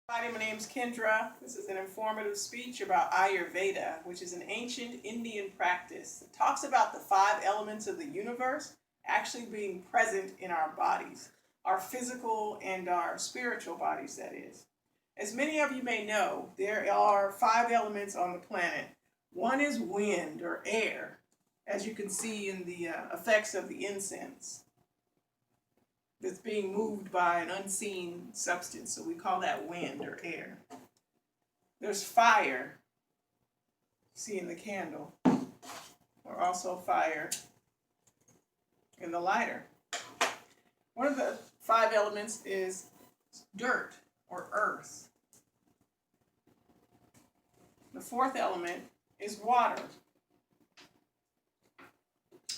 Hi, my name is Kendra. This is an informative speech about Ayurveda, which is an ancient Indian practice that talks about the five elements of the universe actually being present in our bodies, our physical and our spiritual bodies, that is. As many of you may know, there are five elements on the planet. One is wind or air, as you can see in the effects of the incense that's being moved by an unseen substance. So we call that wind or air. There's fire, see in the candle, or also fire in the lighter. One of the five elements is dirt or earth. The fourth element is water.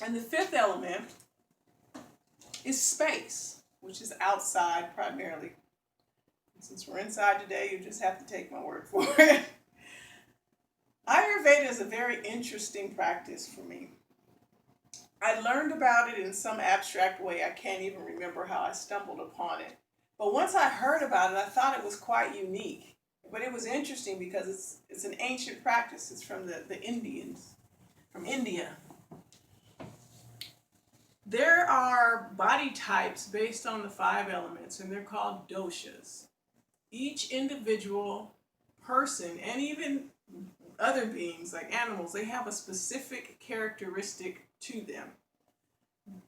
And the fifth element is space, which is outside primarily. Since we're inside today, you just have to take my word for it. Ayurveda is a very interesting practice for me. I learned about it in some abstract way. I can't even remember how I stumbled upon it. But once I heard about it, I thought it was quite unique. But it was interesting because it's an ancient practice. It's from the Indians, from India. There are body types based on the five elements, and they're called doshas. Each individual person, and even other beings like animals, they have a specific characteristic to them.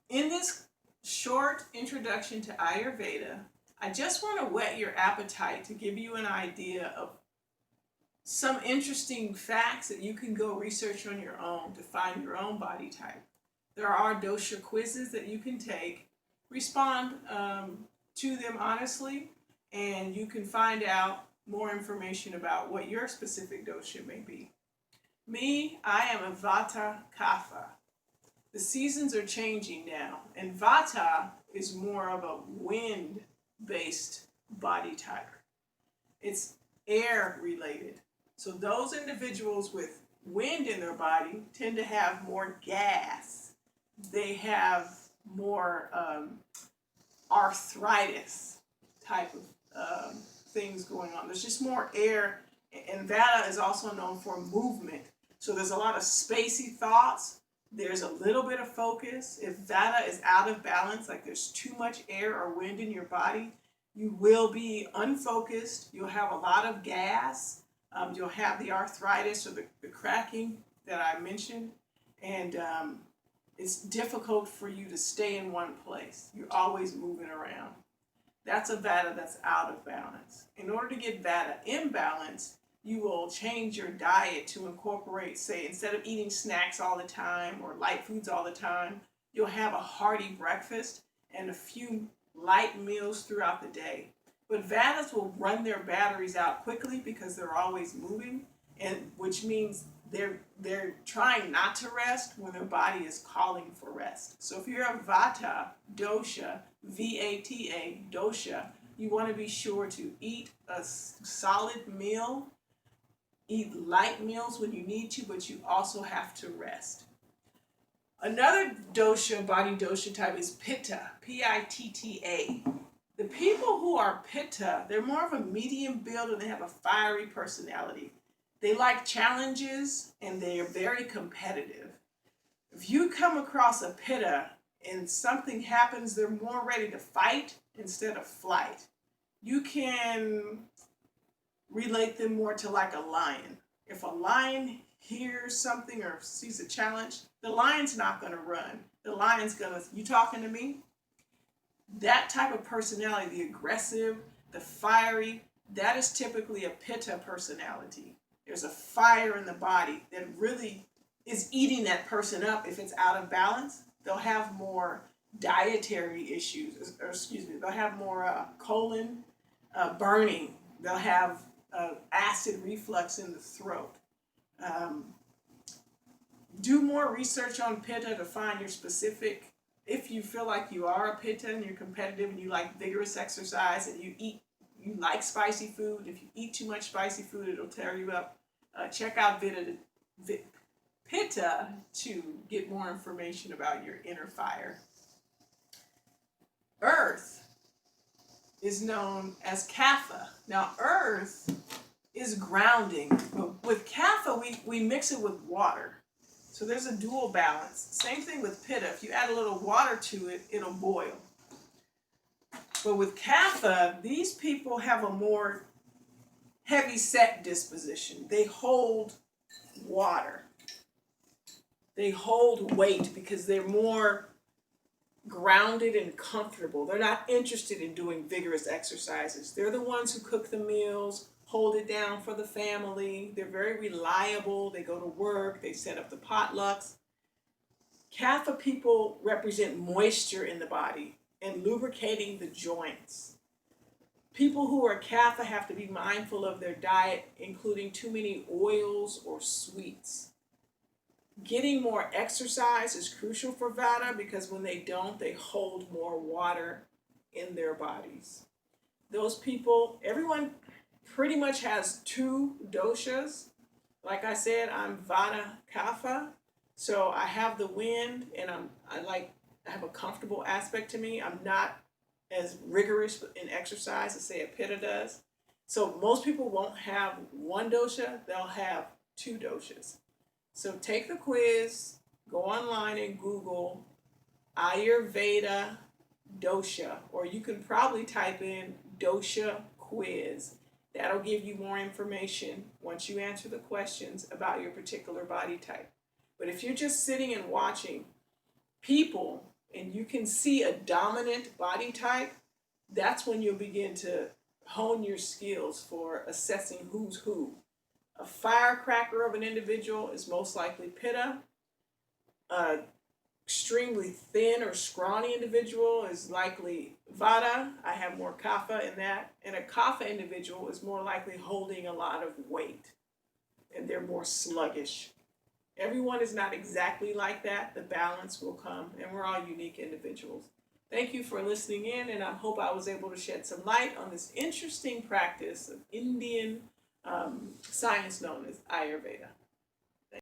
In this short introduction to Ayurveda, I just want to whet your appetite to give you an idea of some interesting facts that you can go research on your own to find your own body type. There are dosha quizzes that you can take, respond to them honestly, and you can find out more information about what your specific dosha may be. Me, I am a Vata Kapha. The seasons are changing now, and Vata is more of a wind-based body type. It's air related. So those individuals with wind in their body tend to have more gas. They have more arthritis type of things going on. There's just more air, and Vata is also known for movement. So there's a lot of spacey thoughts. There's a little bit of focus. If Vata is out of balance, like there's too much air or wind in your body, you will be unfocused. You'll have a lot of gas. You'll have the arthritis or the cracking that I mentioned. And it's difficult for you to stay in one place. You're always moving around. That's a Vata that's out of balance. In order to get Vata in balance, you will change your diet to incorporate, say, instead of eating snacks all the time or light foods all the time, you'll have a hearty breakfast and a few light meals throughout the day. But Vatas will run their batteries out quickly because they're always moving, and which means they're trying not to rest when their body is calling for rest. So if you're a Vata dosha, V-A-T-A dosha, you want to be sure to eat a solid meal, eat light meals when you need to, but you also have to rest. Another dosha, body dosha type is Pitta, P-I-T-T-A. The people who are Pitta, they're more of a medium build and they have a fiery personality. They like challenges and they are very competitive. If you come across a Pitta and something happens, they're more ready to fight instead of flight. You can relate them more to like a lion. If a lion hears something or sees a challenge, the lion's not going to run. The lion's going to, you talking to me? That type of personality, the aggressive, the fiery, that is typically a Pitta personality. There's a fire in the body that really is eating that person up. If it's out of balance, they'll have more dietary issues, or excuse me, they'll have more colon burning. They'll have acid reflux in the throat. Do more research on Pitta to find your specific. If you feel like you are a Pitta and you're competitive and you like vigorous exercise and you like spicy food, if you eat too much spicy food, it'll tear you up. Check out Pitta to get more information about your inner fire. Earth is known as Kapha. Now, Earth earth is grounding. But with Kapha, we mix it with water. So there's a dual balance. Same thing with Pitta. If you add a little water to it, it'll boil. But with Kapha, these people have a more heavy set disposition. They hold water. They hold weight because they're more grounded and comfortable. They're not interested in doing vigorous exercises. They're the ones who cook the meals, hold it down for the family. They're very reliable. They go to work. They set up the potlucks. Kapha people represent moisture in the body and lubricating the joints. People who are Kapha have to be mindful of their diet, including too many oils or sweets. Getting more exercise is crucial for Vata because when they don't, they hold more water in their bodies. Those people, everyone pretty much has two doshas. Like I said, I'm Vata Kapha, so I have the wind, and I have a comfortable aspect to me. I'm not as rigorous in exercise as say a Pitta does. So most people won't have one dosha, they'll have two doshas. So take the quiz, go online and Google Ayurveda dosha, or you can probably type in dosha quiz. That'll give you more information once you answer the questions about your particular body type. But if you're just sitting and watching people and you can see a dominant body type, that's when you'll begin to hone your skills for assessing who's who. A firecracker of an individual is most likely Pitta. An extremely thin or scrawny individual is likely Vata. I have more Kapha in that. And a Kapha individual is more likely holding a lot of weight, and they're more sluggish. Everyone is not exactly like that. The balance will come, and we're all unique individuals. Thank you for listening in, and I hope I was able to shed some light on this interesting practice of Indian science known as Ayurveda.